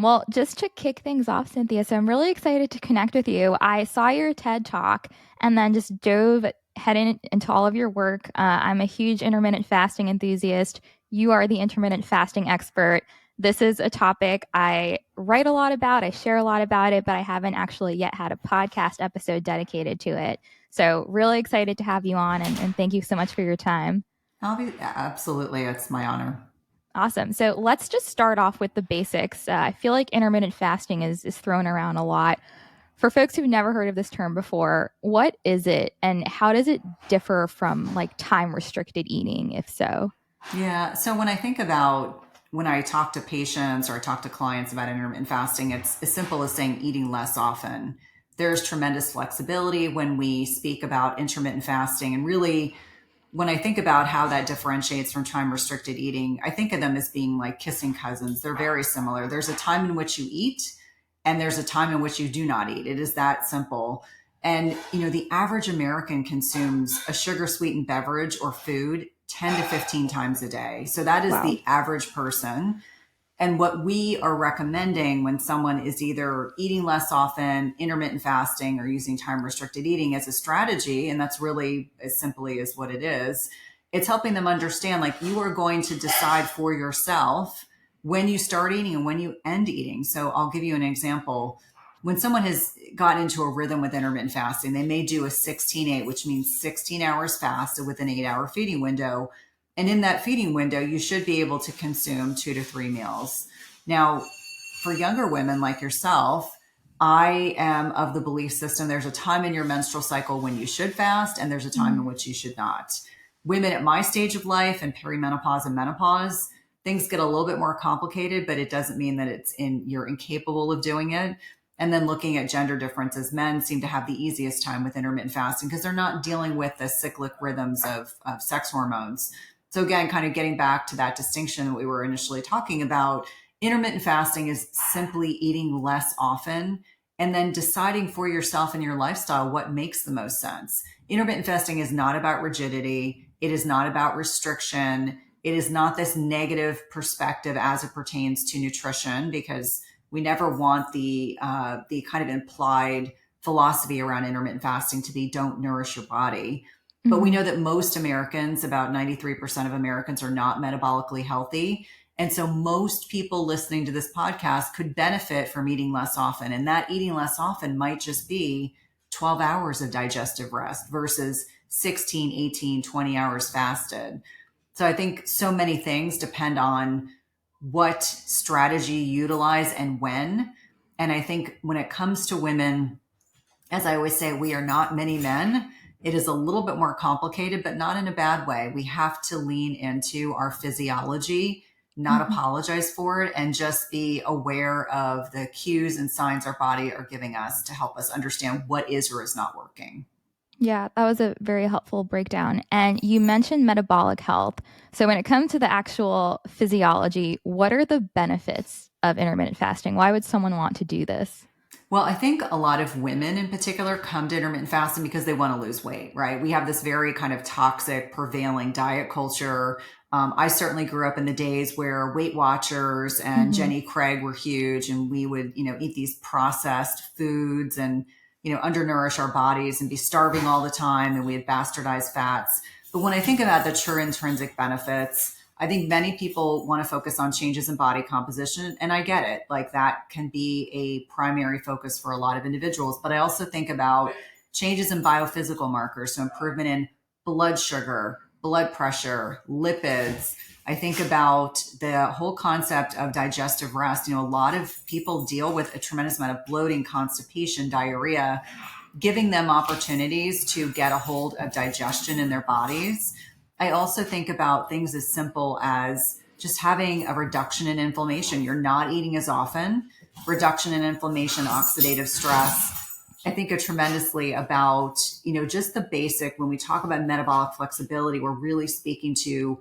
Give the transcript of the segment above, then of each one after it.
Well, just to kick things off, Cynthia, so I'm really excited to connect with you. I saw your TED talk and then just dove heading into all of your work. I'm a huge intermittent fasting enthusiast. You are the intermittent fasting expert. This is a topic I write a lot about. I share a lot about it, but I haven't actually yet had a podcast episode dedicated to it. So, really excited to have you on, and thank you so much for your time. Absolutely. It's my honor. Awesome. So let's just start off with the basics. I feel like intermittent fasting is thrown around a lot. For folks who've never heard of this term before, what is it and how does it differ from like time restricted eating, if so? Yeah. So when I talk to patients or I talk to clients about intermittent fasting, it's as simple as saying eating less often. There's tremendous flexibility when we speak about intermittent fasting. And really, when I think about how that differentiates from time restricted eating, I think of them as being like kissing cousins. They're very similar. There's a time in which you eat and there's a time in which you do not eat. It is that simple. And, the average American consumes a sugar sweetened beverage or food 10 to 15 times a day. So that is Wow. the average person. And what we are recommending when someone is either eating less often, intermittent fasting, or using time restricted eating as a strategy, and that's really as simply as what it is, it's helping them understand like you are going to decide for yourself when you start eating and when you end eating. So I'll give you an example. When someone has got into a rhythm with intermittent fasting, they may do a 16-8, which means 16 hours fasted with an 8-hour feeding window. And in that feeding window, you should be able to consume 2 to 3 meals. Now, for younger women like yourself, I am of the belief system there's a time in your menstrual cycle when you should fast, and there's a time in which you should not. Women at my stage of life and perimenopause and menopause, things get a little bit more complicated, but it doesn't mean that you're incapable of doing it. And then looking at gender differences, men seem to have the easiest time with intermittent fasting because they're not dealing with the cyclic rhythms of sex hormones. So again, kind of getting back to that distinction that we were initially talking about, intermittent fasting is simply eating less often and then deciding for yourself and your lifestyle what makes the most sense. Intermittent fasting is not about rigidity. It is not about restriction. It is not this negative perspective as it pertains to nutrition, because we never want the kind of implied philosophy around intermittent fasting to be don't nourish your body. But we Mm-hmm. know that most Americans, about 93% of Americans, are not metabolically healthy. And so most people listening to this podcast could benefit from eating less often. And that eating less often might just be 12 hours of digestive rest versus 16, 18, 20 hours fasted. So I think so many things depend on what strategy you utilize and when. And I think when it comes to women, as I always say, we are not many men. It is a little bit more complicated, but not in a bad way. We have to lean into our physiology, not Mm-hmm. apologize for it, and just be aware of the cues and signs our body are giving us to help us understand what is or is not working. Yeah, that was a very helpful breakdown. And you mentioned metabolic health. So, when it comes to the actual physiology, what are the benefits of intermittent fasting? Why would someone want to do this? Well, I think a lot of women in particular come to intermittent fasting because they want to lose weight, right? We have this very kind of toxic, prevailing diet culture. I certainly grew up in the days where Weight Watchers and Mm-hmm. Jenny Craig were huge, and we would, eat these processed foods and, undernourish our bodies and be starving all the time, and we had bastardized fats. But when I think about the true intrinsic benefits, I think many people want to focus on changes in body composition, and I get it. Like that can be a primary focus for a lot of individuals. But I also think about changes in biophysical markers, so improvement in blood sugar, blood pressure, lipids. I think about the whole concept of digestive rest. A lot of people deal with a tremendous amount of bloating, constipation, diarrhea, giving them opportunities to get a hold of digestion in their bodies. I also think about things as simple as just having a reduction in inflammation. You're not eating as often, reduction in inflammation, oxidative stress. I think tremendously about, just the basic, when we talk about metabolic flexibility, we're really speaking to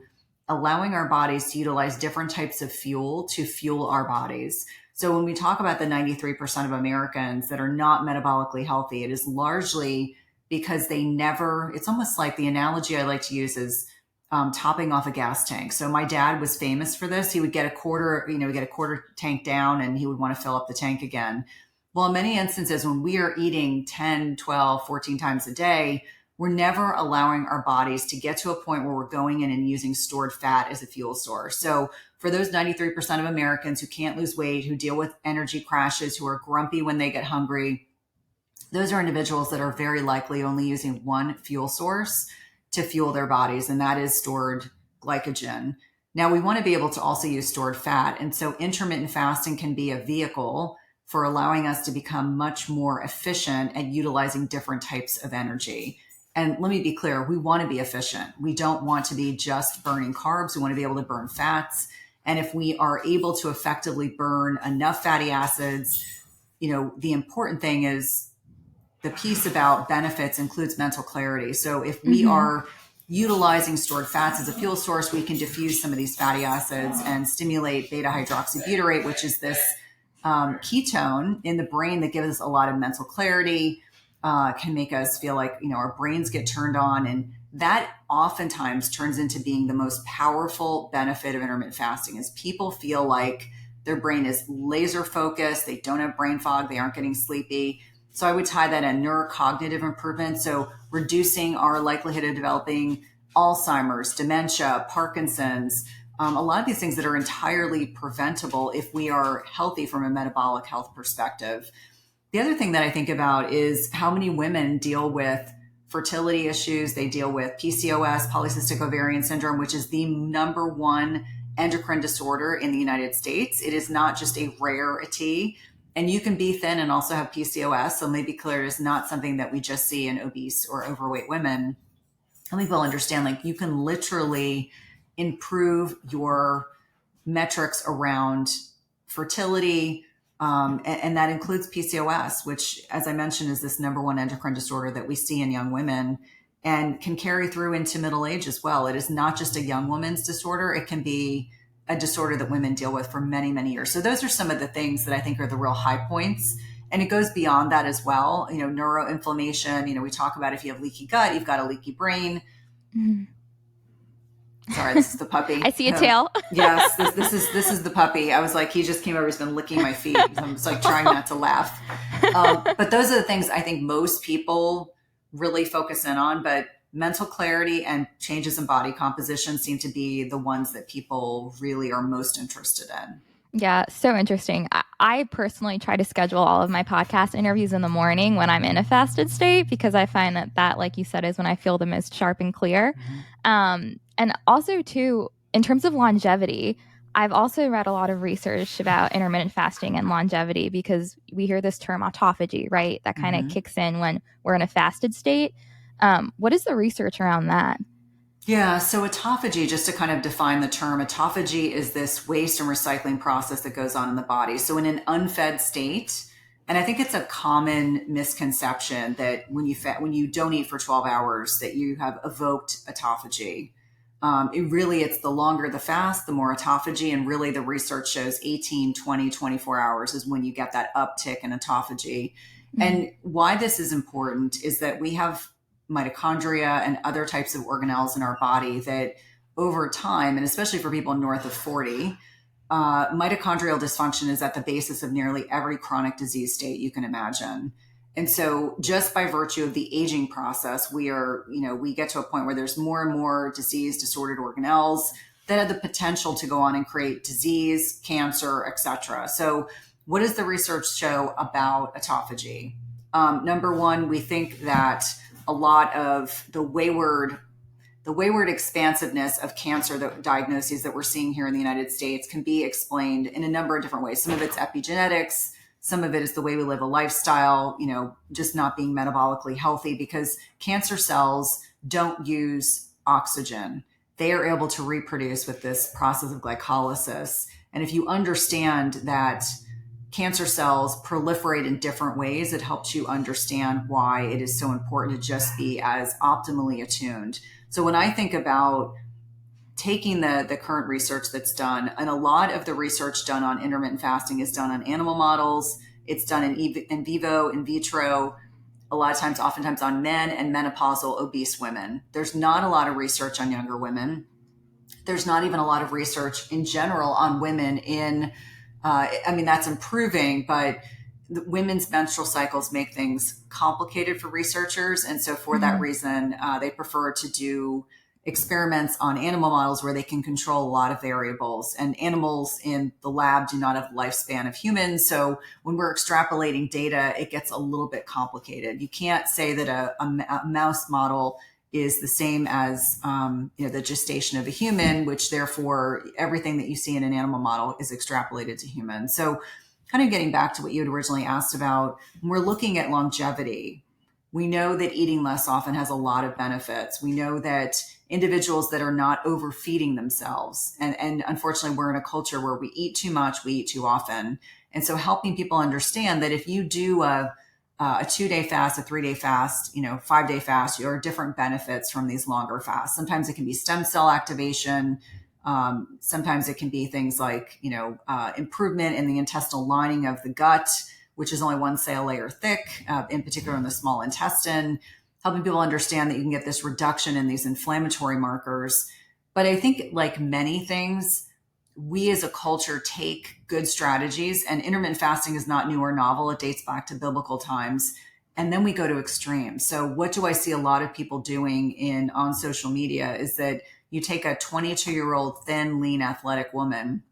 allowing our bodies to utilize different types of fuel to fuel our bodies. So when we talk about the 93% of Americans that are not metabolically healthy, it is largely because they never, it's almost like the analogy I like to use is topping off a gas tank. So my dad was famous for this. He would get get a quarter tank down and he would want to fill up the tank again. Well, in many instances, when we are eating 10, 12, 14 times a day, we're never allowing our bodies to get to a point where we're going in and using stored fat as a fuel source. So for those 93% of Americans who can't lose weight, who deal with energy crashes, who are grumpy when they get hungry, those are individuals that are very likely only using one fuel source to fuel their bodies, and that is stored glycogen. Now, we want to be able to also use stored fat. And so intermittent fasting can be a vehicle for allowing us to become much more efficient at utilizing different types of energy. And let me be clear, we want to be efficient. We don't want to be just burning carbs. We want to be able to burn fats. And if we are able to effectively burn enough fatty acids, the important thing is the piece about benefits includes mental clarity. So if we are utilizing stored fats as a fuel source, we can diffuse some of these fatty acids and stimulate beta hydroxybutyrate, which is this ketone in the brain that gives us a lot of mental clarity, can make us feel like, our brains get turned on. And that oftentimes turns into being the most powerful benefit of intermittent fasting is people feel like their brain is laser focused. They don't have brain fog. They aren't getting sleepy. So I would tie that in neurocognitive improvement. So reducing our likelihood of developing Alzheimer's, dementia, Parkinson's, a lot of these things that are entirely preventable if we are healthy from a metabolic health perspective. The other thing that I think about is how many women deal with fertility issues. They deal with PCOS, polycystic ovarian syndrome, which is the number one endocrine disorder in the United States. It is not just a rarity. And you can be thin and also have PCOS. So let me be clear, it is not something that we just see in obese or overweight women. I think we'll understand, you can literally improve your metrics around fertility. And that includes PCOS, which, as I mentioned, is this number one endocrine disorder that we see in young women and can carry through into middle age as well. It is not just a young woman's disorder. It can be a disorder that women deal with for many, many years. So those are some of the things that I think are the real high points. And it goes beyond that as well. Neuroinflammation, we talk about if you have leaky gut, you've got a leaky brain. Sorry, this is the puppy. I see a tail. Yes, this is the puppy. I was like, he just came over, he's been licking my feet. I'm just trying not to laugh. But those are the things I think most people really focus in on. But mental clarity and changes in body composition seem to be the ones that people really are most interested in. Yeah, so interesting. I personally try to schedule all of my podcast interviews in the morning when I'm in a fasted state because I find that, like you said, is when I feel the most sharp and clear. And also, too, in terms of longevity, I've also read a lot of research about intermittent fasting and longevity because we hear this term autophagy, right? That kind of kicks in when we're in a fasted state. What is the research around that? Yeah, so autophagy, just to kind of define the term, autophagy is this waste and recycling process that goes on in the body. So in an unfed state, and I think it's a common misconception that when you don't eat for 12 hours, that you have evoked autophagy. It's the longer the fast, the more autophagy. And really the research shows 18, 20, 24 hours is when you get that uptick in autophagy. And why this is important is that we have mitochondria and other types of organelles in our body that over time, and especially for people north of 40, mitochondrial dysfunction is at the basis of nearly every chronic disease state you can imagine. And so just by virtue of the aging process, we get to a point where there's more and more disease disordered organelles that have the potential to go on and create disease, cancer, etc. So what does the research show about autophagy? Number one, we think that a lot of the wayward expansiveness of cancer diagnoses that we're seeing here in the United States can be explained in a number of different ways. Some of it's epigenetics, some of it is the way we live a lifestyle, just not being metabolically healthy because cancer cells don't use oxygen. They are able to reproduce with this process of glycolysis. And if you understand that cancer cells proliferate in different ways, it helps you understand why it is so important to just be as optimally attuned. So when I think about taking the current research that's done, and a lot of the research done on intermittent fasting is done on animal models, it's done in vivo, in vitro. a lot of times, oftentimes on men and menopausal obese women. There's not a lot of research on younger women. There's not even a lot of research in general on women in, I mean, that's improving, but women's menstrual cycles make things complicated for researchers. And so for that Mm-hmm. reason, they prefer to do experiments on animal models where they can control a lot of variables. And animals in the lab do not have the lifespan of humans. So when we're extrapolating data, it gets a little bit complicated. You can't say that a mouse model is the same as the gestation of a human, which therefore everything that you see in an animal model is extrapolated to humans. So kind of getting back to what you had originally asked about, when we're looking at longevity, we know that eating less often has a lot of benefits. We know that individuals that are not overfeeding themselves, and unfortunately, we're in a culture where we eat too much, we eat too often. And so helping people understand that if you do a 2-day fast, a 3-day fast, 5-day fast, there are different benefits from these longer fasts. Sometimes it can be stem cell activation. Sometimes it can be things like, improvement in the intestinal lining of the gut, which is only one cell layer thick, in particular in the small intestine, helping people understand that you can get this reduction in these inflammatory markers. But I think, like many things, we as a culture take good strategies, and intermittent fasting is not new or novel. It dates back to biblical times. And then we go to extremes. So what do I see a lot of people doing on social media is that you take a 22-year-old thin, lean, athletic woman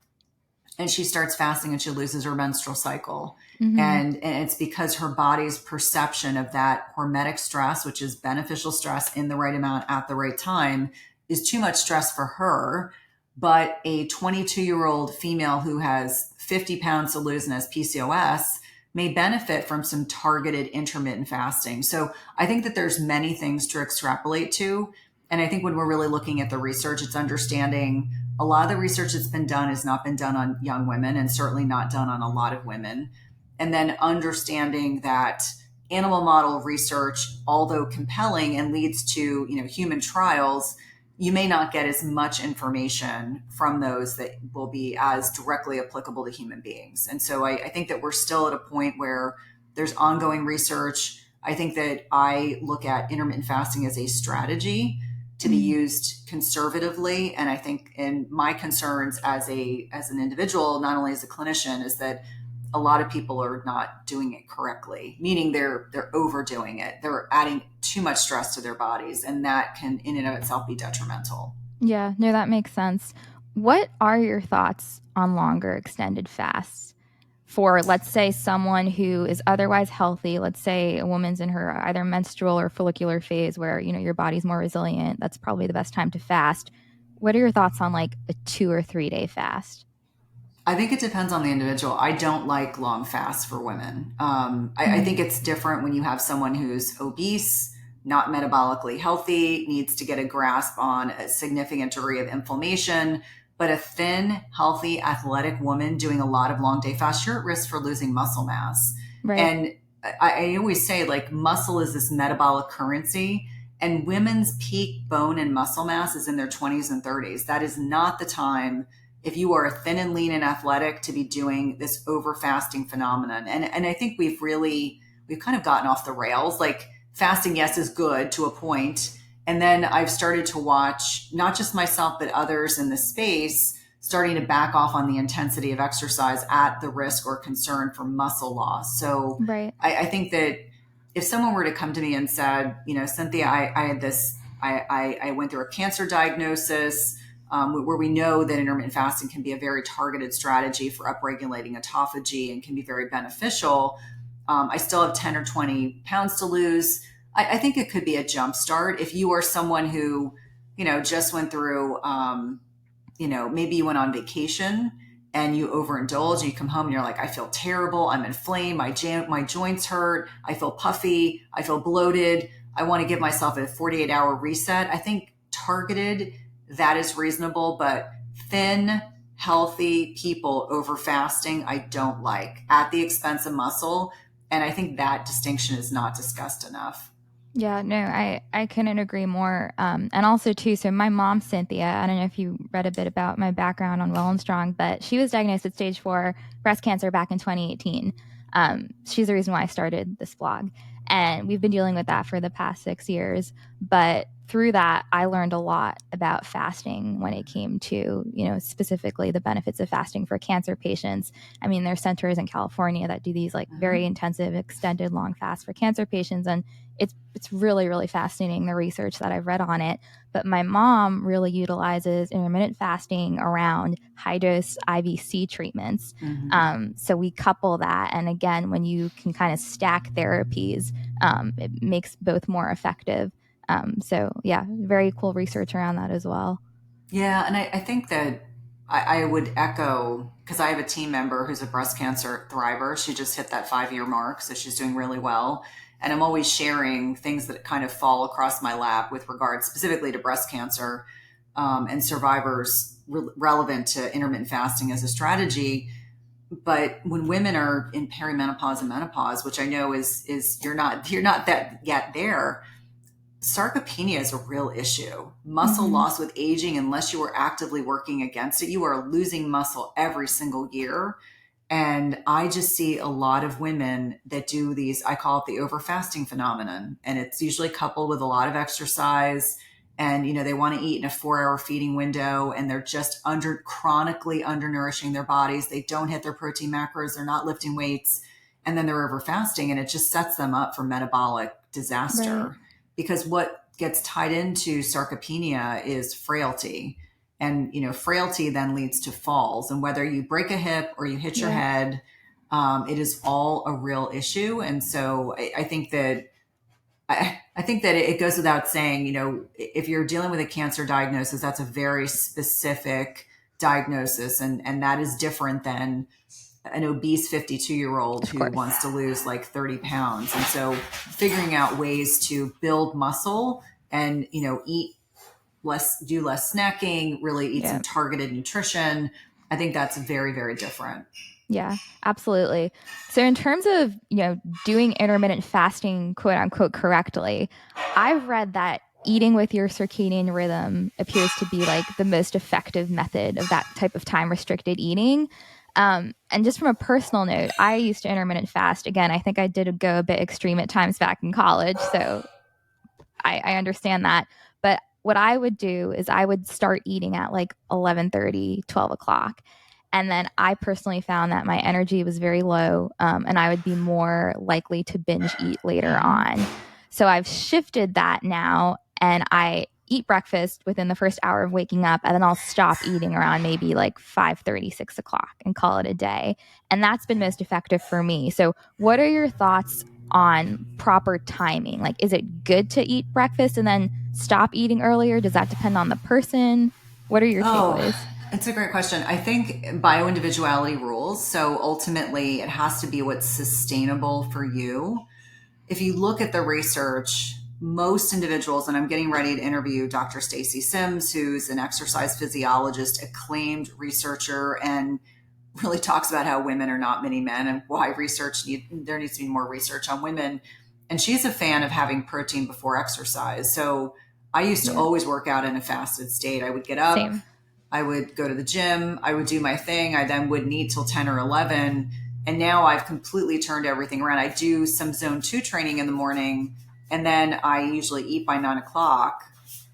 and she starts fasting and she loses her menstrual cycle. Mm-hmm. And it's because her body's perception of that hormetic stress, which is beneficial stress in the right amount at the right time, is too much stress for her. But a 22-year-old female who has 50 pounds to lose and has PCOS may benefit from some targeted intermittent fasting. So I think that there's many things to extrapolate to. And I think when we're really looking at the research, it's understanding a lot of the research that's been done has not been done on young women and certainly not done on a lot of women. And then understanding that animal model research, although compelling and leads to, human trials, you may not get as much information from those that will be as directly applicable to human beings. And so I think that we're still at a point where there's ongoing research. I think that I look at intermittent fasting as a strategy to be Mm-hmm. used conservatively. And I think in my concerns as an individual, not only as a clinician, is that a lot of people are not doing it correctly, meaning they're overdoing it. They're adding too much stress to their bodies, and that can in and of itself be detrimental. Yeah, no, that makes sense. What are your thoughts on longer extended fasts for, let's say, someone who is otherwise healthy? Let's say a woman's in her either menstrual or follicular phase where, your body's more resilient. That's probably the best time to fast. What are your thoughts on like a 2 or 3 day fast? I think it depends on the individual. I don't like long fasts for women. I Mm-hmm. think it's different when you have someone who's obese, not metabolically healthy, needs to get a grasp on a significant degree of inflammation. But a thin, healthy, athletic woman doing a lot of long day fasts, you're at risk for losing muscle mass. Right. And I always say, like, muscle is this metabolic currency, and women's peak bone and muscle mass is in their 20s and 30s. That is not the time, if you are thin and lean and athletic, to be doing this over fasting phenomenon. And I think we've kind of gotten off the rails. Like, fasting, yes, is good to a point. And then I've started to watch not just myself, but others in the space starting to back off on the intensity of exercise at the risk or concern for muscle loss. So Right. I think that if someone were to come to me and said, Cynthia, I had this, I went through a cancer diagnosis, where we know that intermittent fasting can be a very targeted strategy for upregulating autophagy and can be very beneficial. I still have 10 or 20 pounds to lose. I think it could be a jump start. If you are someone who, just went through, maybe you went on vacation and you overindulge, you come home and you're like, I feel terrible. I'm inflamed. My joints hurt. I feel puffy. I feel bloated. I want to give myself a 48-hour reset. I think targeted, that is reasonable, but thin, healthy people over fasting, I don't like at the expense of muscle. And I think that distinction is not discussed enough. Yeah, no, I couldn't agree more. And also too, so my mom, Cynthia, I don't know if you read a bit about my background on WellnStrong, but she was diagnosed with stage 4 breast cancer back in 2018. She's the reason why I started this blog. And we've been dealing with that for the past 6 years. But through that, I learned a lot about fasting when it came to, specifically the benefits of fasting for cancer patients. I mean, there's centers in California that do these like very intensive, extended long fasts for cancer patients. And it's really, really fascinating, the research that I've read on it. But my mom really utilizes intermittent fasting around high dose IVC treatments. So we couple that. And again, when you can kind of stack therapies, it makes both more effective. So yeah, very cool research around that as well. Yeah, and I think that I would echo, because I have a team member who's a breast cancer thriver. She just hit that 5 year mark, so she's doing really well. And I'm always sharing things that kind of fall across my lap with regard specifically to breast cancer and survivors relevant to intermittent fasting as a strategy. But when women are in perimenopause and menopause, which I know is you're not that yet there, sarcopenia is a real issue. Muscle loss with aging, unless you are actively working against it, you are losing muscle every single year. And I just see a lot of women that do these, I call it the over fasting phenomenon. And it's usually coupled with a lot of exercise. And, they want to eat in a 4 hour feeding window, and they're just chronically undernourishing their bodies. They don't hit their protein macros. They're not lifting weights. And then they're over fasting, and it just sets them up for metabolic disaster. Right. Because what gets tied into sarcopenia is frailty. And, frailty then leads to falls. And whether you break a hip or you hit your head, it is all a real issue. And so I think that it goes without saying, if you're dealing with a cancer diagnosis, that's a very specific diagnosis. And that is different than an obese 52-year-old who wants to lose like 30 pounds. And so figuring out ways to build muscle and, eat less, do less snacking, really eat some targeted nutrition. I think that's very, very different. Yeah, absolutely. So in terms of, doing intermittent fasting, quote unquote, correctly, I've read that eating with your circadian rhythm appears to be like the most effective method of that type of time restricted eating. And just from a personal note, I used to intermittent fast. Again, I think I did go a bit extreme at times back in college. So I understand that. But what I would do is I would start eating at like 11:30, 12 o'clock. And then I personally found that my energy was very low, and I would be more likely to binge eat later on. So I've shifted that now, and I eat breakfast within the first hour of waking up, and then I'll stop eating around maybe like 5:30, 6 o'clock and call it a day. And that's been most effective for me. So what are your thoughts on proper timing? Like, is it good to eat breakfast and then stop eating earlier? Does that depend on the person? What are your takeaways? It's a great question. I think bioindividuality rules. So ultimately, it has to be what's sustainable for you. If you look at the research, most individuals, and I'm getting ready to interview Dr. Stacy Sims, who's an exercise physiologist, acclaimed researcher, and really talks about how women are not many men and why there needs to be more research on women. And she's a fan of having protein before exercise. So I used to always work out in a fasted state. I would get up. Same. I would go to the gym. I would do my thing. I then wouldn't eat till 10 or 11. And now I've completely turned everything around. I do some zone 2 training in the morning, and then I usually eat by 9 o'clock.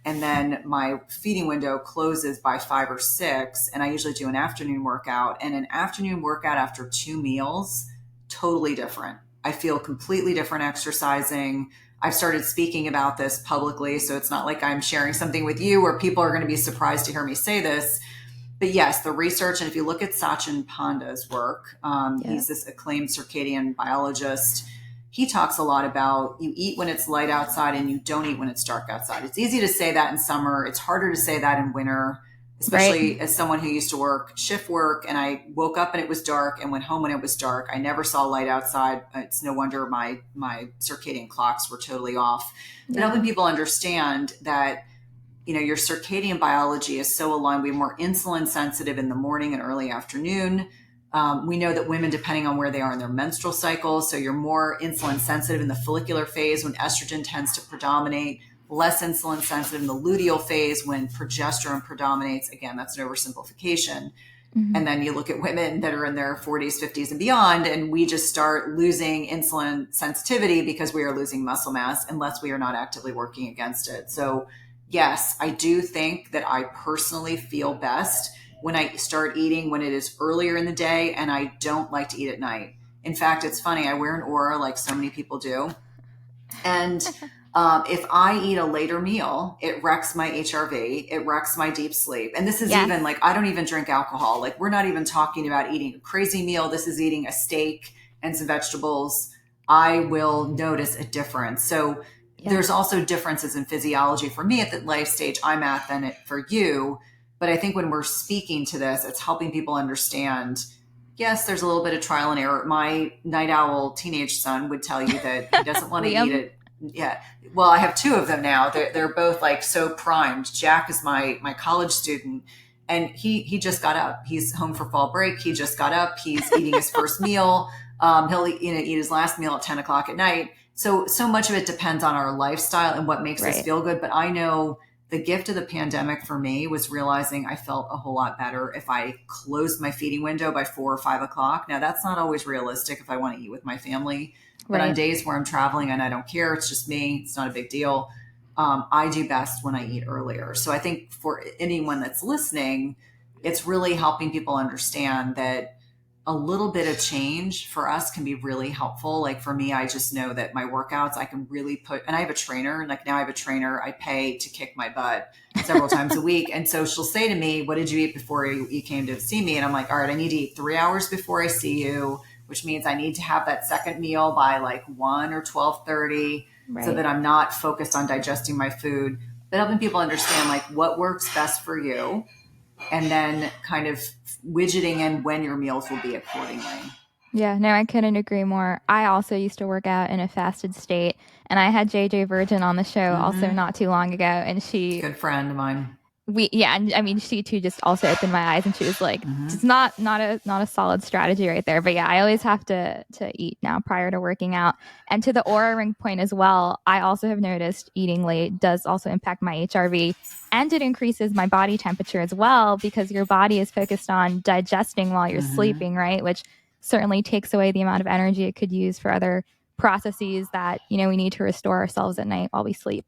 And then my feeding window closes by 5 or 6. And I usually do an afternoon workout. And an afternoon workout after 2 meals, totally different. I feel completely different exercising. I've started speaking about this publicly, so it's not like I'm sharing something with you where people are going to be surprised to hear me say this. But yes, the research, and if you look at Sachin Panda's work, he's this acclaimed circadian biologist. He talks a lot about you eat when it's light outside and you don't eat when it's dark outside. It's easy to say that in summer. It's harder to say that in winter, especially as someone who used to work shift work, and I woke up and it was dark and went home when it was dark. I never saw light outside. It's no wonder my circadian clocks were totally off. But helping people understand that, your circadian biology is so aligned. We're more insulin sensitive in the morning and early afternoon. We know that women, depending on where they are in their menstrual cycle, so you're more insulin sensitive in the follicular phase when estrogen tends to predominate, less insulin sensitive in the luteal phase when progesterone predominates. Again, that's an oversimplification. And then you look at women that are in their 40s, 50s, and beyond, and we just start losing insulin sensitivity because we are losing muscle mass unless we are not actively working against it. So, yes, I do think that I personally feel best when I start eating when it is earlier in the day, and I don't like to eat at night. In fact, it's funny, I wear an aura like so many people do. And if I eat a later meal, it wrecks my HRV, it wrecks my deep sleep. And this is Yes. even like, I don't even drink alcohol. Like, we're not even talking about eating a crazy meal. This is eating a steak and some vegetables. I will notice a difference. So Yes. there's also differences in physiology for me at the life stage I'm at than it for you. But I think when we're speaking to this, it's helping people understand, yes, there's a little bit of trial and error. My night owl teenage son would tell you that he doesn't want to eat Liam. it. Yeah. Well, I have two of them now. They're both like so primed. Jack is my college student, and he just got up. He's home for fall break. He just got up. He's eating his first meal. He'll eat his last meal at 10 o'clock at night. So much of it depends on our lifestyle and what makes us Right. feel good. But I know the gift of the pandemic for me was realizing I felt a whole lot better if I closed my feeding window by 4 or 5 o'clock. Now, that's not always realistic if I want to eat with my family, but on Right. days where I'm traveling and I don't care, it's just me, it's not a big deal. I do best when I eat earlier. So I think for anyone that's listening, it's really helping people understand that a little bit of change for us can be really helpful. Like for me, I just know that my workouts, I can really put, and I have a trainer, like now I have a trainer I pay to kick my butt several times a week. And so she'll say to me, what did you eat before you came to see me? And I'm like, all right, I need to eat 3 hours before I see you, which means I need to have that second meal by like 1 or 12:30 so Right. that I'm not focused on digesting my food, but helping people understand like what works best for you and then kind of widgeting in when your meals will be accordingly. Yeah, no, I couldn't agree more. I also used to work out in a fasted state, and I had JJ Virgin on the show also Mm-hmm. not too long ago, and Good friend of mine. and I mean, she too just also opened my eyes, and she was like, Mm-hmm. it's not a solid strategy right there. But yeah, I always have to eat now prior to working out. And to the aura ring point as well, I also have noticed eating late does also impact my HRV, and it increases my body temperature as well because your body is focused on digesting while you're Mm-hmm. sleeping, right? Which certainly takes away the amount of energy it could use for other processes that we need to restore ourselves at night while we sleep.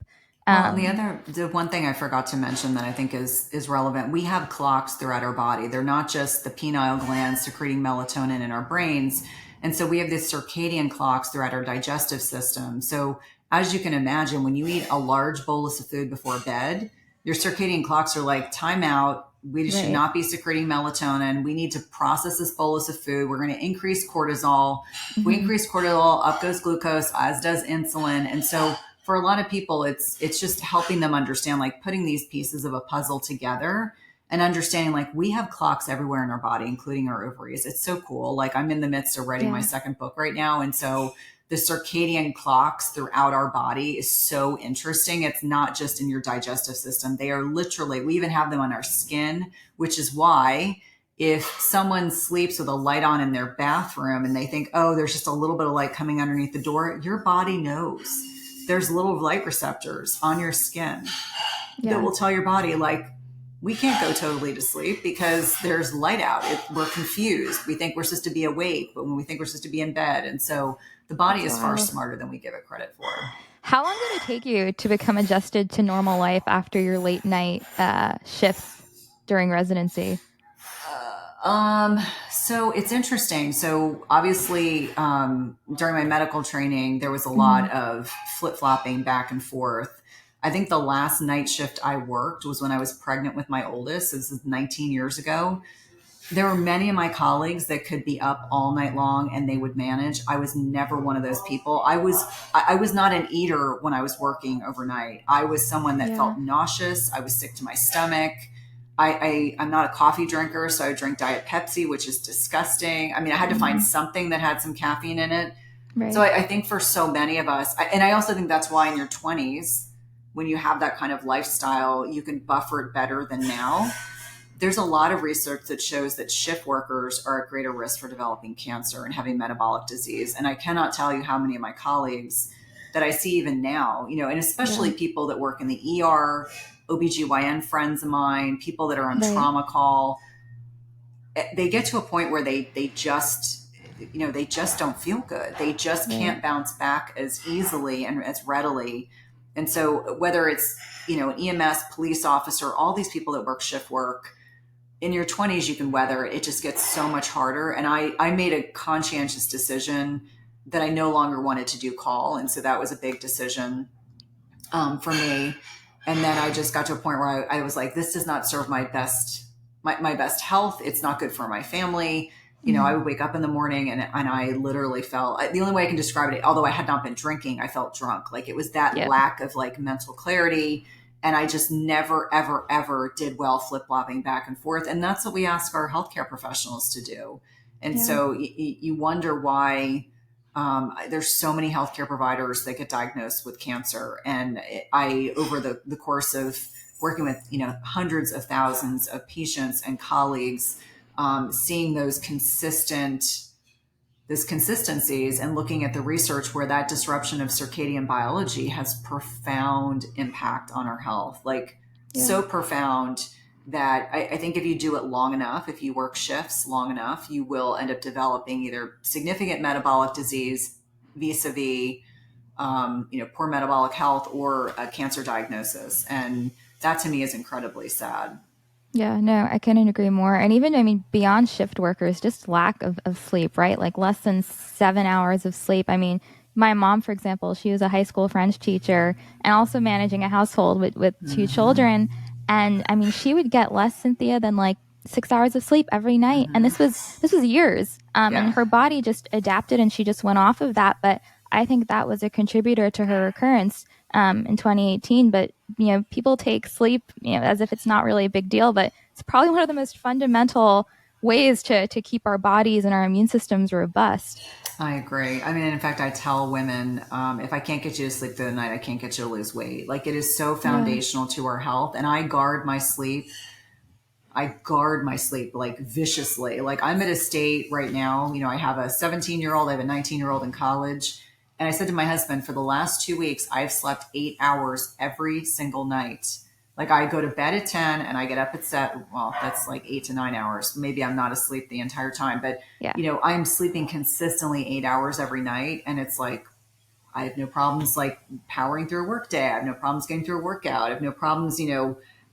Well, and Um, the one thing I forgot to mention that I think is relevant, we have clocks throughout our body. They're not just the pineal glands secreting melatonin in our brains. And so we have these circadian clocks throughout our digestive system. So as you can imagine, when you eat a large bolus of food before bed, your circadian clocks are like, time out. We should right. not be secreting melatonin. We need to process this bolus of food. We're going to increase cortisol. If we Mm-hmm. increase cortisol, up goes glucose, as does insulin. And so for a lot of people, it's just helping them understand, like putting these pieces of a puzzle together and understanding like we have clocks everywhere in our body, including our ovaries. It's so cool. Like I'm in the midst of writing my Yeah. second book right now. And so the circadian clocks throughout our body is so interesting. It's not just in your digestive system. They are literally, we even have them on our skin, which is why if someone sleeps with a light on in their bathroom and they think, oh, there's just a little bit of light coming underneath the door, your body knows. There's little light receptors on your skin that Yeah. will tell your body, like, we can't go totally to sleep because there's light out. We're confused. We think we're supposed to be awake, but when we think we're supposed to be in bed. And so the body That's is far wild. smarter than we give it credit for. How long did it take you to become adjusted to normal life after your late night shifts during residency? So it's interesting. So obviously, during my medical training, there was a Mm-hmm. lot of flip flopping back and forth. I think the last night shift I worked was when I was pregnant with my oldest. This is 19 years ago. There were many of my colleagues that could be up all night long and they would manage. I was never one of those people. I was not an eater when I was working overnight. I was someone that Yeah. felt nauseous. I was sick to my stomach. I'm not a coffee drinker, so I drink Diet Pepsi, which is disgusting. I mean, I had to find Mm-hmm. something that had some caffeine in it. So Right. I think for so many of us, and I also think that's why in your 20s, when you have that kind of lifestyle, you can buffer it better than now. There's a lot of research that shows that shift workers are at greater risk for developing cancer and having metabolic disease. And I cannot tell you how many of my colleagues that I see even now, and Yeah. especially people that work in the ER, OBGYN friends of mine, people that are on Right. trauma call, they get to a point where they just, they just don't feel good. They just Right. can't bounce back as easily and as readily. And so whether it's, an EMS, police officer, all these people that work shift work, in your 20s, you can weather it. It just gets so much harder. And I made a conscientious decision that I no longer wanted to do call. And so that was a big decision for me. And then I just got to a point where I was like, this does not serve my best health. It's not good for my family. I Mhm. would wake up in the morning and I literally felt, the only way I can describe it, although I had not been drinking, I felt drunk. Like it was that Yep. lack of like mental clarity. And I just never, ever, ever did well flip flopping back and forth. And that's what we ask our healthcare professionals to do. And Yeah. so you wonder why there's so many healthcare providers that get diagnosed with cancer. And over the course of working with, hundreds of thousands of patients and colleagues, seeing those consistencies and looking at the research where that disruption of circadian biology has profound impact on our health, like Yeah. so profound that I think if you do it long enough, if you work shifts long enough, you will end up developing either significant metabolic disease vis-a-vis, poor metabolic health, or a cancer diagnosis. And that to me is incredibly sad. Yeah, no, I couldn't agree more. And even, I mean, beyond shift workers, just lack of sleep, right? Like less than 7 hours of sleep. I mean, my mom, for example, she was a high school French teacher and also managing a household with two Mm-hmm. children. And I mean, she would get less, Cynthia, than like 6 hours of sleep every night. And Mm-hmm. this was years. And Yeah, her body just adapted and she just went off of that. But I think that was a contributor to her recurrence in 2018. But people take sleep, as if it's not really a big deal, but it's probably one of the most fundamental ways to keep our bodies and our immune systems robust. I agree. I mean, in fact, I tell women, if I can't get you to sleep through the night, I can't get you to lose weight. Like it is so Yeah. foundational to our health. And I guard my sleep like viciously. Like I'm at a state right now, I have a 17-year-old, I have a 19-year-old in college. And I said to my husband, for the last 2 weeks, I've slept 8 hours every single night. Like I go to bed at 10 and I get up at 7. Well, that's like 8 to 9 hours. Maybe I'm not asleep the entire time, but Yeah. I'm sleeping consistently 8 hours every night. And it's like, I have no problems like powering through a work day. I have no problems getting through a workout. I have no problems,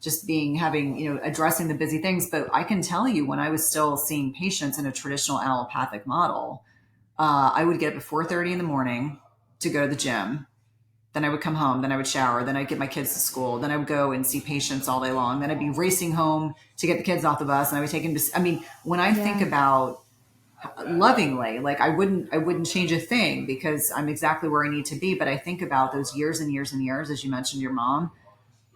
just addressing the busy things. But I can tell you when I was still seeing patients in a traditional allopathic model, I would get up at 4:30 in the morning to go to the gym. Then I would come home. Then I would shower. Then I'd get my kids to school. Then I would go and see patients all day long. Then I'd be racing home to get the kids off the bus. And I would take them to, I mean, when I think Yeah. about lovingly, like I wouldn't change a thing because I'm exactly where I need to be. But I think about those years and years and years, as you mentioned, your mom.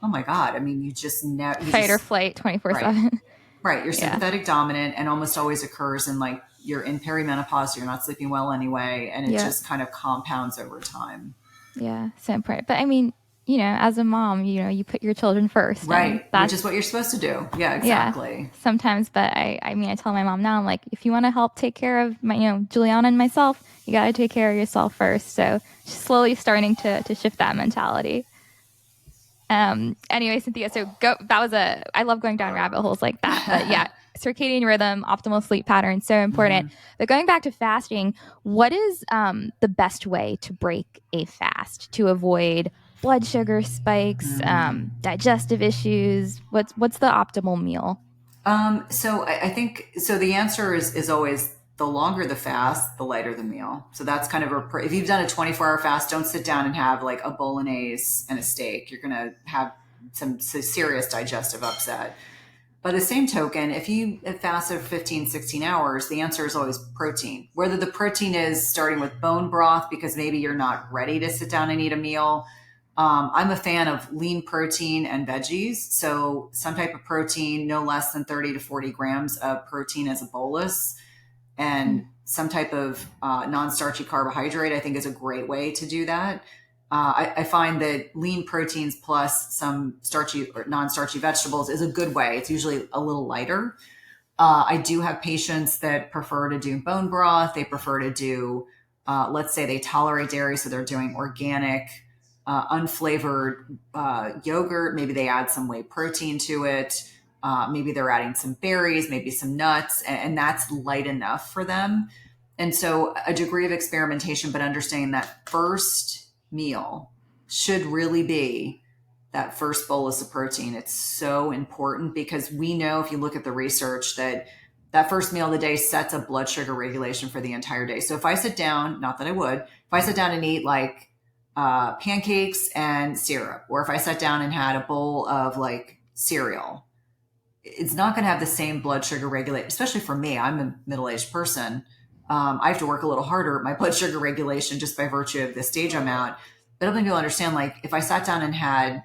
Oh my God. I mean, you Fight or just, flight right, 24/7. right. You're Yeah. sympathetic dominant and almost always occurs in like you're in perimenopause, so you're not sleeping well anyway. And it Yeah. just kind of compounds over time. Yeah. So important. But I mean, as a mom, you put your children first and Right. Which is that's what you're supposed to do. Yeah, yeah. exactly. Sometimes, but I mean, I tell my mom now, I'm like, if you want to help take care of my, Juliana and myself, you got to take care of yourself first. So she's slowly starting to shift that mentality. Anyway, Cynthia, so I love going down rabbit holes like that, but yeah, circadian rhythm, optimal sleep pattern, so important. Mhm. But going back to fasting, what is the best way to break a fast to avoid blood sugar spikes, Mm. digestive issues? What's the optimal meal? So I think so. The answer is always the longer the fast, the lighter the meal. So that's kind of if you've done a 24-hour fast, don't sit down and have like a bolognese and a steak. You're going to have some serious digestive upset. By the same token, if you fast for 15, 16 hours, the answer is always protein. Whether the protein is starting with bone broth because maybe you're not ready to sit down and eat a meal. I'm a fan of lean protein and veggies. So some type of protein, no less than 30 to 40 grams of protein as a bolus, Mm. and some type of non-starchy carbohydrate, I think is a great way to do that. I find that lean proteins plus some starchy or non-starchy vegetables is a good way. It's usually a little lighter. I do have patients that prefer to do bone broth. They prefer to do, let's say they tolerate dairy, so they're doing organic, unflavored yogurt. Maybe they add some whey protein to it. Maybe they're adding some berries, maybe some nuts, and that's light enough for them. And so a degree of experimentation, but understanding that first meal should really be that first bolus of protein. It's so important because we know, if you look at the research, that that first meal of the day sets a blood sugar regulation for the entire day. So if I sit down, not that I would, if I sit down and eat like pancakes and syrup, or if I sat down and had a bowl of like cereal, it's not going to have the same blood sugar regulate, especially for me. I'm a middle-aged person. I have to work a little harder at my blood sugar regulation just by virtue of the stage I'm at. But I don't think you'll understand, like if I sat down and had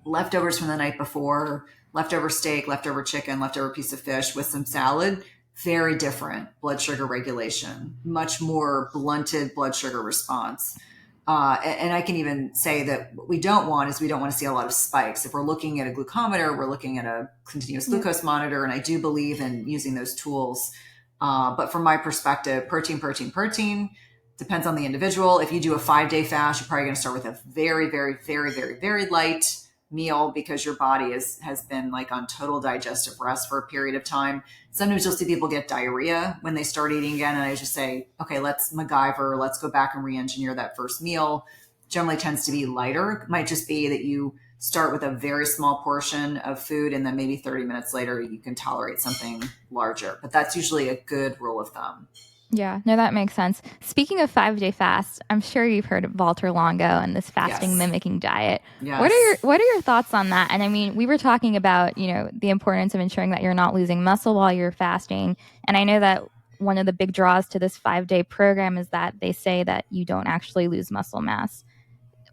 leftovers from the night before, leftover steak, leftover chicken, leftover piece of fish with some salad, very different blood sugar regulation, much more blunted blood sugar response. And I can even say that what we don't want is we don't want to see a lot of spikes. If we're looking at a glucometer, we're looking at a continuous glucose monitor, and I do believe in using those tools. But from my perspective, protein, depends on the individual. If you do a 5-day fast, you're probably going to start with a very, very, very, very, very light meal because your body has been like on total digestive rest for a period of time. Sometimes you'll see people get diarrhea when they start eating again. And I just say, okay, let's MacGyver, let's go back and re-engineer that first meal. Generally tends to be lighter. It might just be that you start with a very small portion of food and then maybe 30 minutes later you can tolerate something larger. But that's usually a good rule of thumb. Yeah, no, that makes sense. Speaking of 5-day fast, I'm sure you've heard of Walter Longo and this fasting mimicking diet. Yes. What are your thoughts on that? And I mean, we were talking about, the importance of ensuring that you're not losing muscle while you're fasting. And I know that one of the big draws to this 5-day program is that they say that you don't actually lose muscle mass.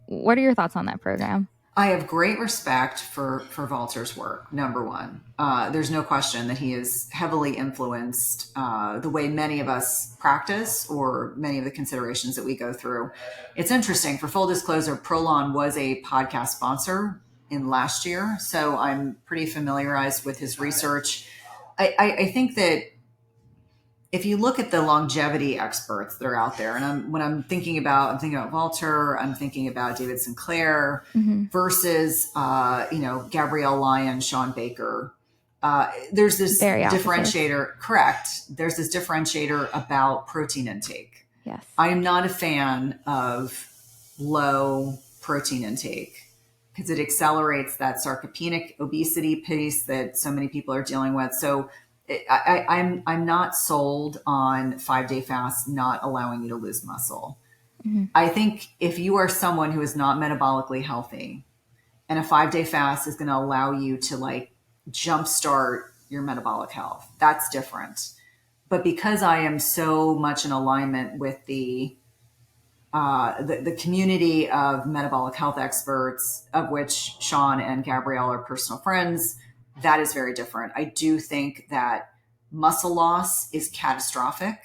What are your thoughts on that program? I have great respect for Walter's work, number one. There's no question that he has heavily influenced the way many of us practice or many of the considerations that we go through. It's interesting, for full disclosure, Prolon was a podcast sponsor in last year, so I'm pretty familiarized with his research. I think that if you look at the longevity experts that are out there, and I'm thinking about Walter, I'm thinking about David Sinclair versus, Gabrielle Lyon, Sean Baker. There's this Very differentiator, correct. There's this differentiator about protein intake. Yes. I am not a fan of low protein intake because it accelerates that sarcopenic obesity piece that so many people are dealing with. So I'm not sold on 5-day fasts not allowing you to lose muscle. I think if you are someone who is not metabolically healthy, and a 5-day fast is going to allow you to like jumpstart your metabolic health, that's different. But because I am so much in alignment with the community of metabolic health experts, of which Sean and Gabrielle are personal friends, that is very different. I do think that muscle loss is catastrophic.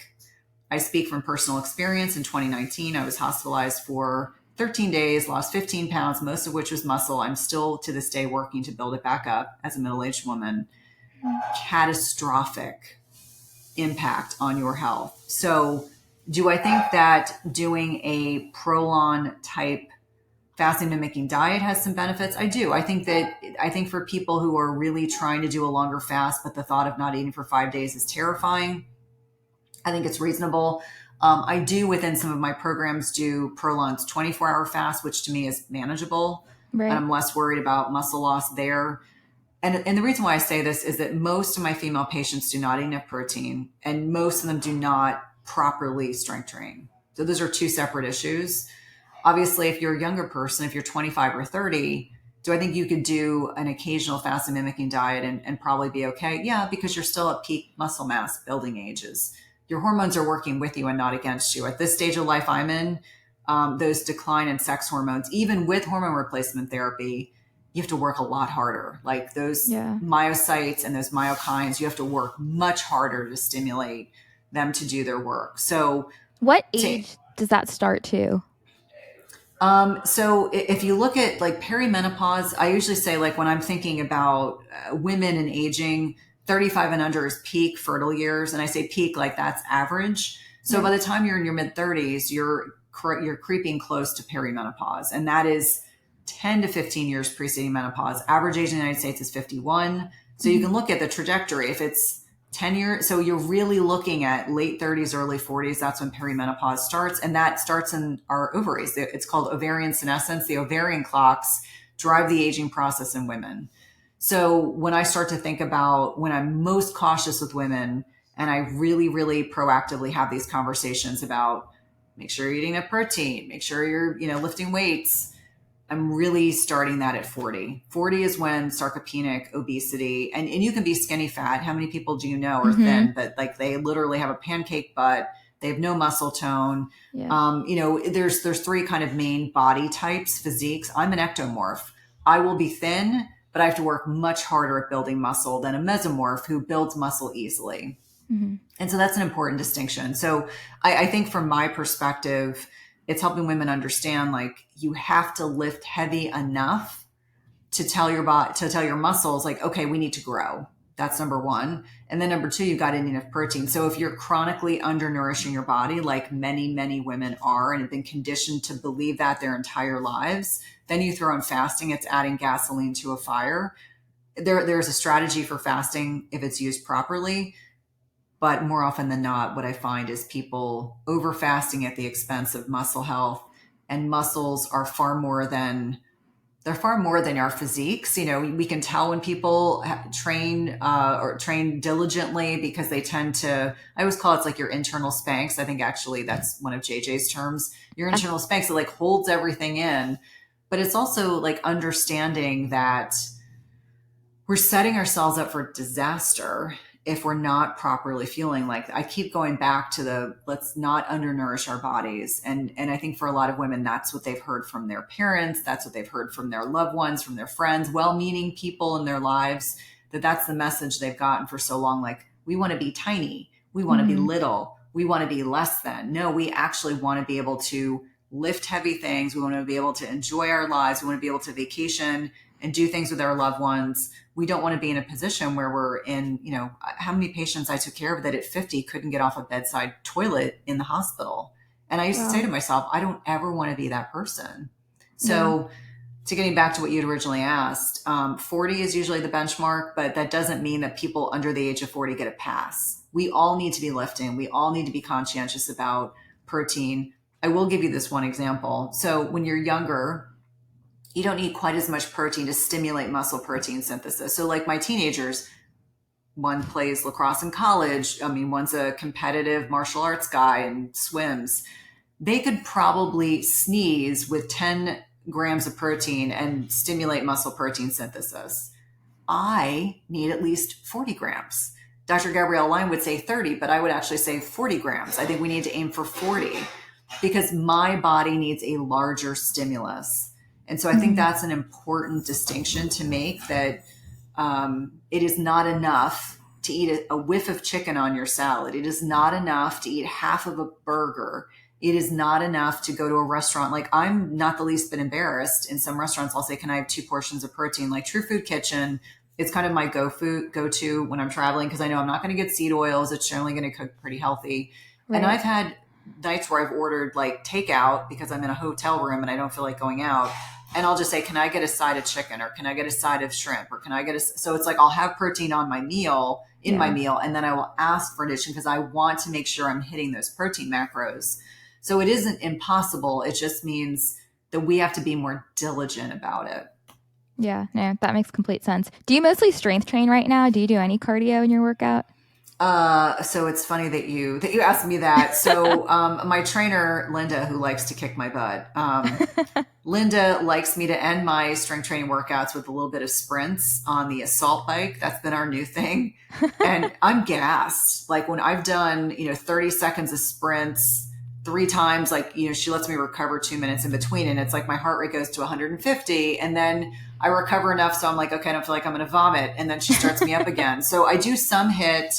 I speak from personal experience. In 2019, I was hospitalized for 13 days, lost 15 pounds, most of which was muscle. I'm still to this day working to build it back up as a middle-aged woman. Catastrophic impact on your health. So do I think that doing a Prolon type fasting mimicking diet has some benefits? I do. I think for people who are really trying to do a longer fast, but the thought of not eating for 5 days is terrifying, I think it's reasonable. I do, within some of my programs, do Prolon's 24-hour fast, which to me is manageable. Right. And I'm less worried about muscle loss there. And the reason why I say this is that most of my female patients do not eat enough protein, and most of them do not properly strength train. So those are two separate issues. Obviously, if you're a younger person, if you're 25 or 30, do I think you could do an occasional fasting mimicking diet and probably be okay? Yeah, because you're still at peak muscle mass building ages. Your hormones are working with you and not against you. At this stage of life I'm in, those decline in sex hormones, even with hormone replacement therapy, you have to work a lot harder. Like those myocytes and those myokines, you have to work much harder to stimulate them to do their work. So what age does that start to? So if you look at like perimenopause, I usually say, like, when I'm thinking about women and aging, 35 and under is peak fertile years. And I say peak, like that's average. So by the time you're in your mid 30s, you're creeping close to perimenopause. And that is 10 to 15 years preceding menopause. Average age in the United States is 51. So you Mhm. can look at the trajectory. If it's 10 years, so you're really looking at late 30s, early 40s. That's when perimenopause starts. And that starts in our ovaries. It's called ovarian senescence. The ovarian clocks drive the aging process in women. So when I start to think about when I'm most cautious with women, and I really, really proactively have these conversations about make sure you're eating a protein, make sure you're, lifting weights. I'm really starting that at 40. 40 is when sarcopenic obesity, and you can be skinny fat. How many people do you know are thin, Mhm. but like they literally have a pancake butt, they have no muscle tone. Yeah. There's three kind of main body types, physiques. I'm an ectomorph. I will be thin, but I have to work much harder at building muscle than a mesomorph who builds muscle easily. Mhm. And so that's an important distinction. So I think from my perspective, it's helping women understand like you have to lift heavy enough to tell your body, to tell your muscles, like, okay, we need to grow. That's number one. And then number two, you've got to eat enough protein. So if you're chronically undernourishing your body, like many, many women are, and have been conditioned to believe that their entire lives, then you throw in fasting, it's adding gasoline to a fire. There's a strategy for fasting if it's used properly. But more often than not, what I find is people over fasting at the expense of muscle health, and muscles are far more than they're far more than our physiques. We can tell when people train or train diligently because they tend to, I always call it like your internal Spanx. I think actually that's one of JJ's terms, your Yes. internal Spanx. It like holds everything in, but it's also like understanding that we're setting ourselves up for disaster if we're not properly fueling. Like I keep going back to the let's not undernourish our bodies. And I think for a lot of women, that's what they've heard from their parents. That's what they've heard from their loved ones, from their friends, well-meaning people in their lives, that's the message they've gotten for so long. Like we want to be tiny. We want to be Mhm. little. We want to be less than. No, we actually want to be able to lift heavy things. We want to be able to enjoy our lives. We want to be able to vacation and do things with our loved ones. We don't want to be in a position where we're in, how many patients I took care of that at 50 couldn't get off a bedside toilet in the hospital. And I used to say Wow. to myself, I don't ever want to be that person. Yeah. So to getting back to what you'd originally asked, 40 is usually the benchmark, but that doesn't mean that people under the age of 40 get a pass. We all need to be lifting. We all need to be conscientious about protein. I will give you this one example. So when you're younger, you don't need quite as much protein to stimulate muscle protein synthesis. So like my teenagers, one plays lacrosse in college. I mean, one's a competitive martial arts guy and swims. They could probably sneeze with 10 grams of protein and stimulate muscle protein synthesis. I need at least 40 grams. Dr. Gabrielle Line would say 30, but I would actually say 40 grams. I think we need to aim for 40 because my body needs a larger stimulus. And so I think Mhm. that's an important distinction to make, that it is not enough to eat a whiff of chicken on your salad. It is not enough to eat half of a burger. It is not enough to go to a restaurant. Like I'm not the least bit embarrassed. In some restaurants, I'll say, can I have 2 portions of protein? Like True Food Kitchen, it's kind of my go-to when I'm traveling because I know I'm not going to get seed oils. It's generally going to cook pretty healthy. And Right. I've had nights where I've ordered like takeout because I'm in a hotel room and I don't feel like going out. And I'll just say, can I get a side of chicken, or can I get a side of shrimp, or can I get so it's like I'll have protein on my meal, in my Yeah. meal, and then I will ask for addition because I want to make sure I'm hitting those protein macros. So it isn't impossible. It just means that we have to be more diligent about it. Yeah. No, that makes complete sense. Do you mostly strength train right now? Do you do any cardio in your workout? So it's funny that you asked me that. So my trainer Linda, who likes to kick my butt, Linda likes me to end my strength training workouts with a little bit of sprints on the assault bike. That's been our new thing. And I'm gassed. Like when I've done, 30 seconds of sprints 3 times, like, she lets me recover 2 minutes in between. And it's like my heart rate goes to 150. And then I recover enough. So I'm like, okay, I don't feel like I'm going to vomit. And then she starts me up again. So I do some hit.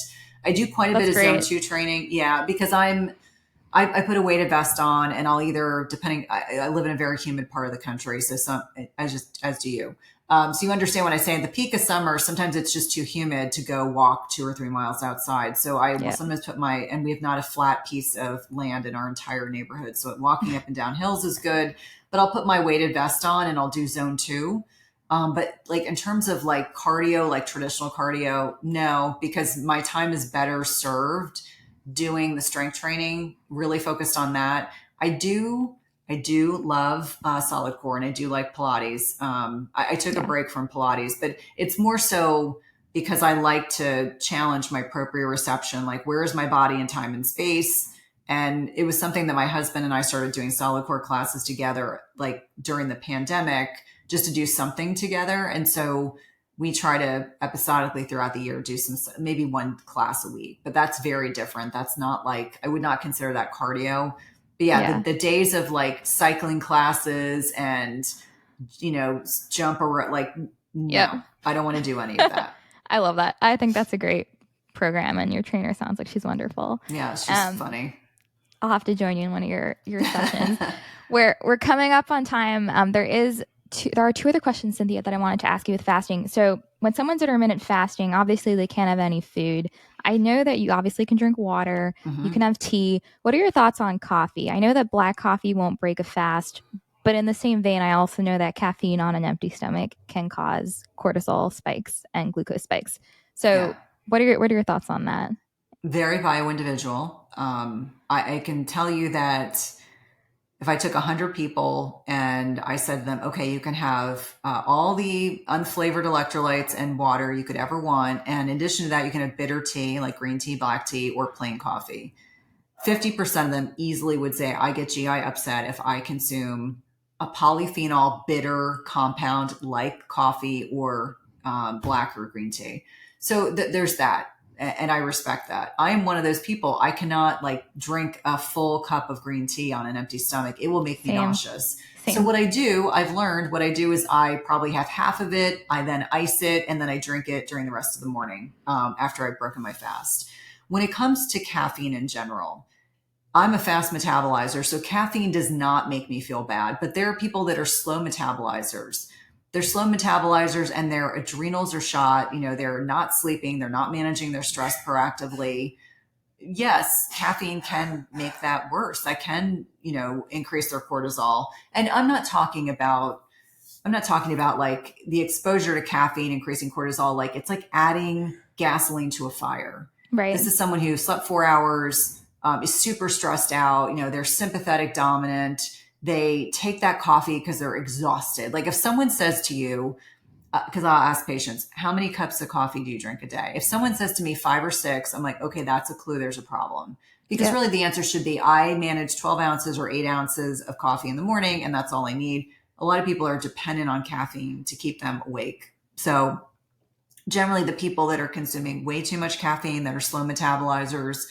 I do quite a bit That's of zone great. 2 training. Yeah, because I put a weighted vest on, and I'll either, depending, I live in a very humid part of the country. So as do you. So you understand when I say at the peak of summer, sometimes it's just too humid to go walk 2 or 3 miles outside. So I will Yeah. sometimes and we have not a flat piece of land in our entire neighborhood. So walking up and down hills is good, but I'll put my weighted vest on and I'll do zone 2. But like in terms of like cardio, like traditional cardio, no, because my time is better served doing the strength training, really focused on that. I do, I do love solid core, and I do like Pilates. I took a Yeah. break from Pilates, but it's more so because I like to challenge my proprioception, like where is my body in time and space. And it was something that my husband and I started doing solid core classes together, like during the pandemic, just to do something together. And so we try to episodically throughout the year do some, maybe one class a week, but that's very different. That's not like, I would not consider that cardio. But yeah, Yeah. the days of like cycling classes and, jump around, like, Yep. no, I don't want to do any of that. I love that. I think that's a great program, and your trainer sounds like she's wonderful. Yeah, she's Um, funny. I'll have to join you in one of your sessions. We're coming up on time. There are two other questions, Cynthia, that I wanted to ask you with fasting. So when someone's intermittent fasting, obviously they can't have any food. I know that you obviously can drink water. You can Hmm. have tea. What are your thoughts on coffee? I know that black coffee won't break a fast, but in the same vein, I also know that caffeine on an empty stomach can cause cortisol spikes and glucose spikes. Yeah. So what are your thoughts on that? Very bio individual. I can tell you that if I took 100 people and I said to them, okay, you can have all the unflavored electrolytes and water you could ever want. And in addition to that, you can have bitter tea, like green tea, black tea, or plain coffee. 50% of them easily would say, I get GI upset if I consume a polyphenol bitter compound like coffee or black or green tea. So there's that. And I respect that. I am one of those people. I cannot like drink a full cup of green tea on an empty stomach. It will make me Same, nauseous. So same, what I do, I've learned what I do is I probably have half of it. I then ice it and then I drink it during the rest of the morning after I've broken my fast. When it comes to caffeine in general, I'm a fast metabolizer, so caffeine does not make me feel bad. But there are people that are slow metabolizers. They're slow metabolizers and their adrenals are shot. They're not sleeping. They're not managing their stress proactively. Yes, caffeine can make that worse. I can, increase their cortisol. And I'm not talking about like the exposure to caffeine increasing cortisol. Like it's like adding gasoline to a fire. right. This is someone who slept 4 hours, is super stressed out. They're sympathetic dominant. They take that coffee because they're exhausted. Like if someone says to you, because I'll ask patients, how many cups of coffee do you drink a day? If someone says to me 5 or 6, I'm like, okay, that's a clue there's a problem. Because Yep. really the answer should be I manage 12 ounces or 8 ounces of coffee in the morning, and that's all I need. A lot of people are dependent on caffeine to keep them awake. So generally the people that are consuming way too much caffeine, that are slow metabolizers,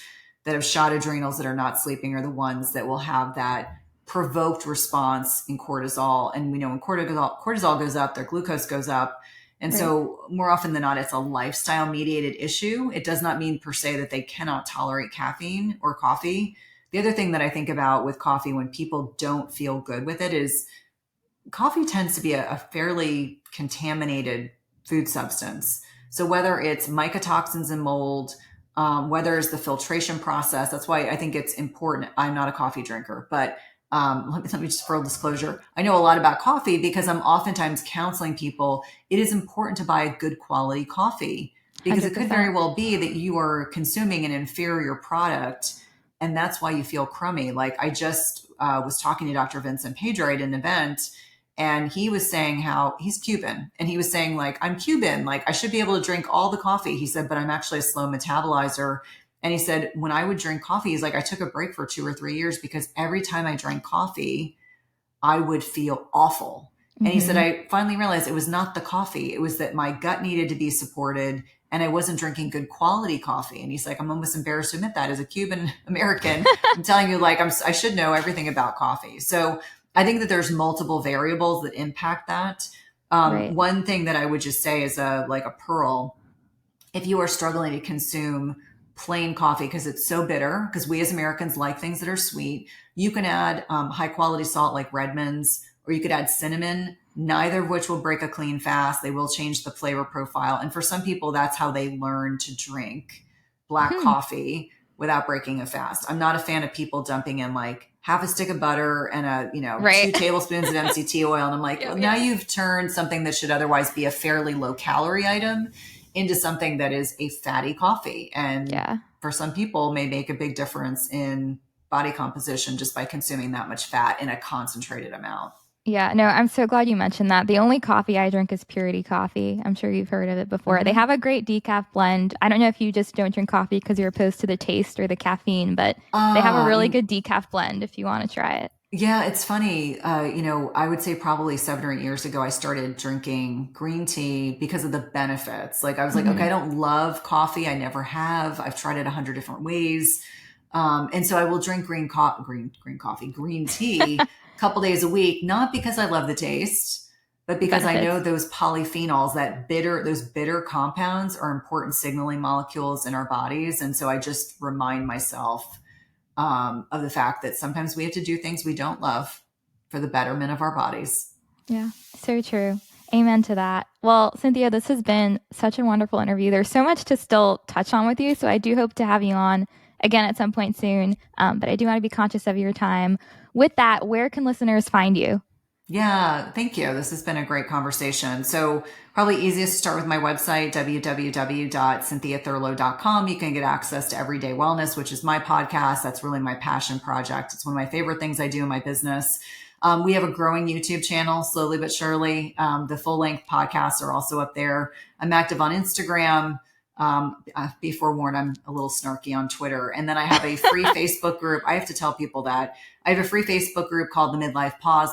that have shot adrenals, that are not sleeping, are the ones that will have that provoked response in cortisol. And we know when cortisol goes up, their glucose goes up. And Right. so more often than not, it's a lifestyle mediated issue. It does not mean per se that they cannot tolerate caffeine or coffee. The other thing that I think about with coffee when people don't feel good with it is coffee tends to be a fairly contaminated food substance. So whether it's mycotoxins and mold, whether it's the filtration process, that's why I think it's important. I'm not a coffee drinker, but let me just full disclosure. I know a lot about coffee because I'm oftentimes counseling people. It is important to buy a good quality coffee because it could very 100%. well be that you are consuming an inferior product and that's why you feel crummy. Like I just was talking to Dr. Vincent Pedro at an event and he was saying how he's Cuban and he was saying like, I'm Cuban, like I should be able to drink all the coffee. He said, but I'm actually a slow metabolizer. And he said, when I would drink coffee, he's like, I took a break for 2 or 3 years because every time I drank coffee, I would feel awful. And he said, Mm-hmm. I finally realized it was not the coffee. It was that my gut needed to be supported and I wasn't drinking good quality coffee. And he's like, I'm almost embarrassed to admit that as a Cuban American. I'm telling you, like, I should know everything about coffee. So I think that there's multiple variables that impact that. Right. One thing that I would just say is like a pearl, if you are struggling to consume plain coffee because it's so bitter, because we as Americans like things that are sweet, you can add high quality salt like Redmond's, or you could add cinnamon, neither of which will break a clean fast. They will change the flavor profile. And for some people, that's how they learn to drink black Hmm. coffee without breaking a fast. I'm not a fan of people dumping in like half a stick of butter and Right. 2 tablespoons of MCT oil. And I'm like, Yep. well, now Yep. you've turned something that should otherwise be a fairly low calorie item into something that is a fatty coffee. And Yeah. for some people may make a big difference in body composition just by consuming that much fat in a concentrated amount. Yeah, no, I'm so glad you mentioned that. The only coffee I drink is Purity Coffee. I'm sure you've heard of it before. They have Mm-hmm. a great decaf blend. I don't know if you just don't drink coffee because you're opposed to the taste or the caffeine, but they have a Uh, really you, good decaf blend if you want to try it. Yeah, it's funny. I would say probably 7 or 8 years ago, I started drinking green tea because of the benefits. Like, I was like, okay, Hmm. I don't love coffee. I never have. I've tried it 100 different ways. And so I will drink green tea a couple days a week, not because I love the taste, but The because I know benefits. those polyphenols, those bitter compounds are important signaling molecules in our bodies. And so I just remind myself of the fact that sometimes we have to do things we don't love for the betterment of our bodies. Yeah, so true. Amen to that. Well, Cynthia, this has been such a wonderful interview. There's so much to still touch on with you. So I do hope to have you on again at some point soon. But I do want to be conscious of your time. With that, where can listeners find you? Yeah, thank you. This has been a great conversation. So, probably easiest to start with my website, www.cynthiathurlow.com. You can get access to Everyday Wellness, which is my podcast. That's really my passion project. It's one of my favorite things I do in my business. We have a growing YouTube channel, slowly but surely. The full length podcasts are also up there. I'm active on Instagram. Be forewarned, I'm a little snarky on Twitter. And then I have a free Facebook group. I have to tell people that I have a free Facebook group called the Midlife Pause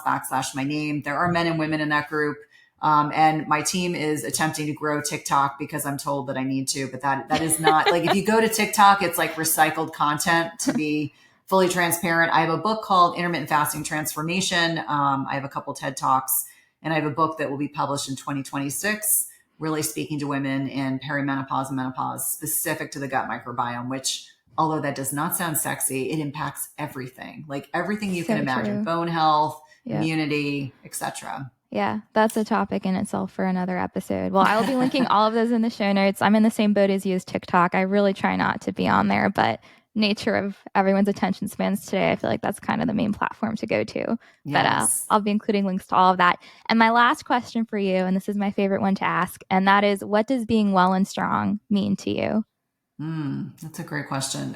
/ my name. There are men and women in that group. And my team is attempting to grow TikTok because I'm told that I need to, but that is not like, if you go to TikTok, it's like recycled content, to be fully transparent. I have a book called Intermittent Fasting Transformation. I have a couple TED Talks, and I have a book that will be published in 2026, really speaking to women in perimenopause and menopause, specific to the gut microbiome, which, although that does not sound sexy, it impacts everything, like everything you can So imagine: true. bone health, Yep. immunity, etc. Yeah, that's a topic in itself for another episode. Well, I will be linking all of those in the show notes. I'm in the same boat as you as TikTok. I really try not to be on there, but nature of everyone's attention spans today, I feel like that's kind of the main platform to go to. But Yes. I'll be including links to all of that. And my last question for you, and this is my favorite one to ask, and that is, what does being well and strong mean to you? That's a great question.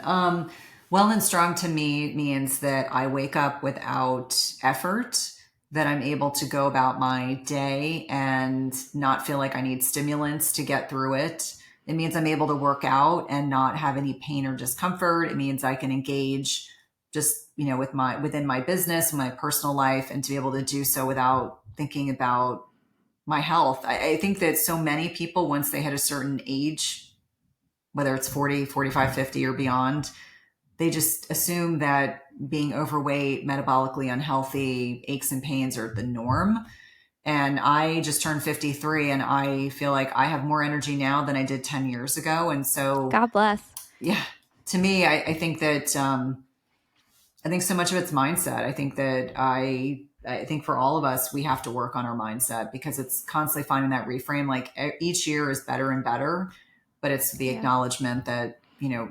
Well and strong to me means that I wake up without effort, that I'm able to go about my day and not feel like I need stimulants to get through it. It means I'm able to work out and not have any pain or discomfort. It means I can engage just, within my business, my personal life, and to be able to do so without thinking about my health. I think that so many people, once they hit a certain age, whether it's 40, 45, 50, or beyond, they just assume that being overweight, metabolically unhealthy, aches and pains are the norm. And I just turned 53, and I feel like I have more energy now than I did 10 years ago. And so, God bless. yeah, to me, I think that, I think so much of it's mindset. I think for all of us, we have to work on our mindset, because it's constantly finding that reframe. Like, each year is better and better, but it's the Yeah. acknowledgement that,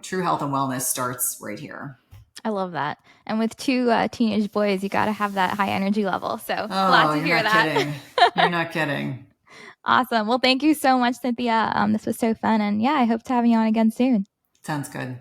true health and wellness starts right here. I love that. And with two teenage boys, you got to have that high energy level. So glad Oh, to you're hear not that. kidding. You're not kidding. Awesome. Well, thank you so much, Cynthia. This was so fun. And yeah, I hope to have you on again soon. Sounds good.